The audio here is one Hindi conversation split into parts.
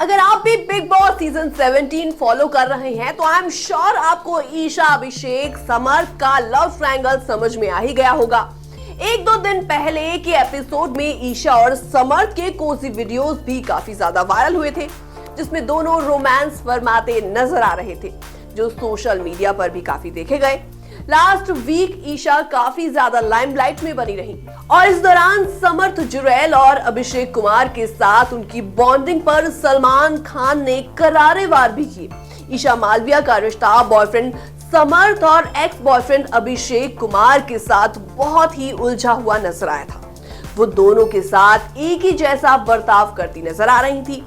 अगर आप भी बिग बॉस सीजन 17 फॉलो कर रहे हैं तो आई एम श्योर आपको ईशा, अभिषेक, समर्थ का लव ट्रायंगल समझ में आ ही गया होगा। एक दो दिन पहले के एपिसोड में ईशा और समर्थ के कोसी वीडियोस भी काफी ज्यादा वायरल हुए थे, जिसमें दोनों रोमांस फरमाते नजर आ रहे थे, जो सोशल मीडिया पर भी काफी देखे गए। लास्ट वीक ईशा काफी ज्यादा लाइमलाइट में बनी रही और इस दौरान समर्थ जुरैल और अभिषेक कुमार के साथ उनकी बॉन्डिंग पर सलमान खान ने करारे वार भी किए। ईशा मालविया का रिश्ता बॉयफ्रेंड समर्थ और एक्स बॉयफ्रेंड अभिषेक कुमार के साथ बहुत ही उलझा हुआ नजर आया था। वो दोनों के साथ एक ही जैसा बर्ताव करती नजर आ रही थी।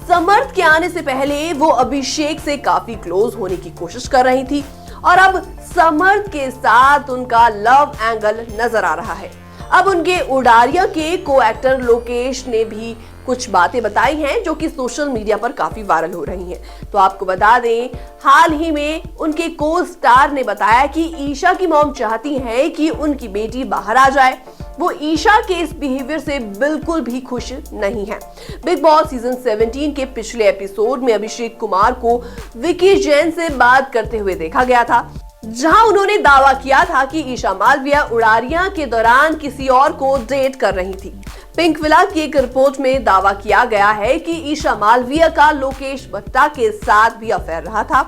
समर्थ के आने से पहले वो अभिषेक से काफी क्लोज होने की कोशिश कर रही थी और अब समर्थ के साथ उनका लव एंगल नजर आ रहा है। अब उनके उडारिया के को एक्टर लोकेश ने भी कुछ बातें बताई हैं जो कि सोशल मीडिया पर काफी वायरल हो रही हैं। तो आपको बता दें, हाल ही में उनके को स्टार ने बताया कि ईशा की मॉम चाहती हैं कि उनकी बेटी बाहर आ जाए। वो ईशा के इस बिहेवियर से बिल्कुल भी खुश नहीं है। बिग बॉस सीजन 17 के पिछले एपिसोड में अभिषेक कुमार को विकी जैन से बात करते हुए देखा गया था, जहां उन्होंने दावा किया था कि ईशा मालविया उडारिया के दौरान किसी और को डेट कर रही थी। पिंक विला की एक रिपोर्ट में दावा किया गया है कि ईशा मालविया का लोकेश भट्टा के साथ भी अफेयर रहा था।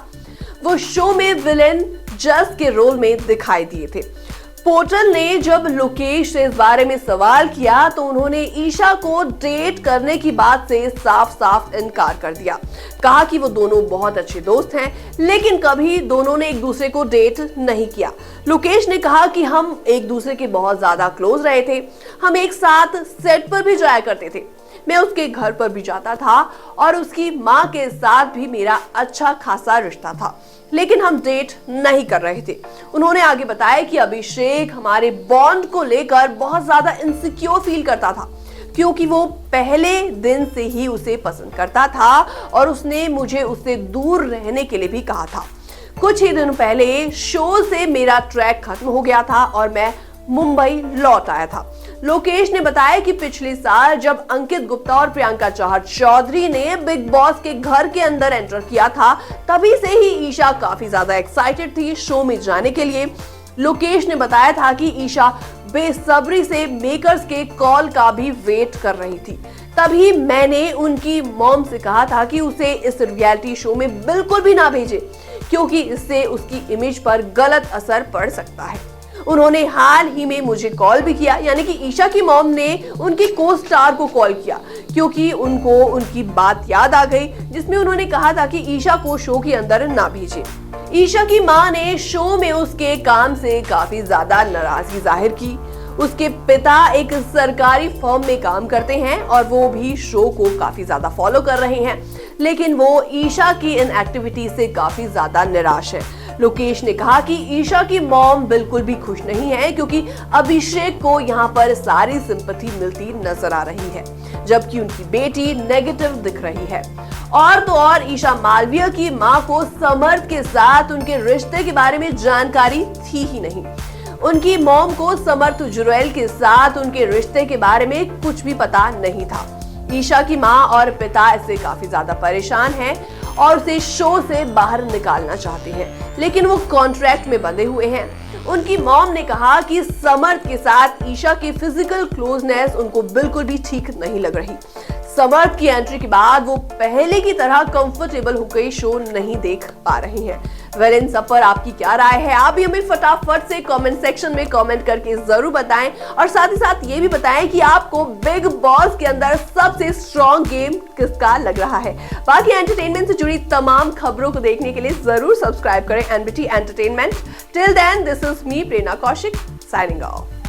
वो शो में विलेन जज के रोल में दिखाई दिए थे। पोर्टल ने जब लोकेश से इस बारे में सवाल किया तो उन्होंने ईशा को डेट करने की बात से साफ साफ इनकार कर दिया। कहा कि वो दोनों बहुत अच्छे दोस्त हैं, लेकिन कभी दोनों ने एक दूसरे को डेट नहीं किया। लोकेश ने कहा कि हम एक दूसरे के बहुत ज्यादा क्लोज रहे थे, हम एक साथ सेट पर भी जाया करते थे, मैं उसके घर पर भी जाता था और उसकी माँ के साथ भी मेरा अच्छा खासा रिश्ता था, लेकिन हम डेट नहीं कर रहे थे। उन्होंने आगे बताया कि अभिषेक हमारे बॉन्ड को लेकर बहुत ज्यादा इनसिक्योर फील करता था, क्योंकि वो पहले दिन से ही उसे पसंद करता था और उसने मुझे उससे दूर रहने के लिए भी कहा था। कुछ ही दिन पहले शो से मेरा ट्रैक खत्म हो गया था और मैं मुंबई लौट आया था। लोकेश ने बताया कि पिछले साल जब अंकित गुप्ता और प्रियंका चाहर चौधरी ने बिग बॉस के घर के अंदर एंटर किया था, तभी से ही ईशा काफी ज्यादा एक्साइटेड थी शो में जाने के लिए। लोकेश ने बताया था कि ईशा बेसब्री से मेकर्स के कॉल का भी वेट कर रही थी। तभी मैंने उनकी मॉम से कहा था कि उसे इस रियलिटी शो में बिल्कुल भी ना भेजे, क्योंकि इससे उसकी इमेज पर गलत असर पड़ सकता है। उन्होंने हाल ही में मुझे कॉल भी किया, यानी कि ईशा की मॉम ने उनकी को स्टार को कॉल किया, क्योंकि उनको उनकी बात याद आ गई जिसमें उन्होंने कहा था कि ईशा को शो के अंदर ना भेजे। ईशा की मां ने शो में उसके काम से काफी ज्यादा नाराजगी जाहिर की। उसके पिता एक सरकारी फर्म में काम करते हैं और वो भी शो को काफी ज्यादा फॉलो कर रहे हैं, लेकिन वो ईशा की इन एक्टिविटी से काफी ज्यादा निराश है। लोकेश ने कहा कि ईशा की मॉम बिल्कुल भी खुश नहीं है, क्योंकि अभिषेक को यहाँ पर सारी सिंपैथी मिलती नजर आ रही है, जबकि उनकी बेटी नेगेटिव दिख रही है। और तो और ईशा मालविया की मां को समर्थ के साथ उनके रिश्ते के बारे में जानकारी थी ही नहीं। उनकी मॉम को समर्थ जुरैल के साथ उनके रिश्ते के बारे में कुछ भी पता नहीं था। ईशा की मां और पिता इससे काफी ज्यादा परेशान हैं और उसे शो से बाहर निकालना चाहते हैं, लेकिन वो कॉन्ट्रैक्ट में बंधे हुए हैं। उनकी मॉम ने कहा कि समर्थ के साथ ईशा की फिजिकल क्लोजनेस उनको बिल्कुल भी ठीक नहीं लग रही। समर्थ की एंट्री के बाद वो पहले की तरह कंफर्टेबल होकर शो नहीं देख पा रही हैं। वेल, इन सब पर आपकी क्या राय है? आप भी हमें फटाफट से कमेंट सेक्शन में कमेंट करके जरूर बताएं और साथ ही साथ ये भी बताएं कि आपको बिग बॉस के अंदर सबसे स्ट्रॉन्ग गेम किसका लग रहा है। बाकी एंटरटेनमेंट से जुड़ी तमाम खबरों को देखने के लिए जरूर सब्सक्राइब करें NBT entertainment. Till then, this is me Prerna Kaushik signing of.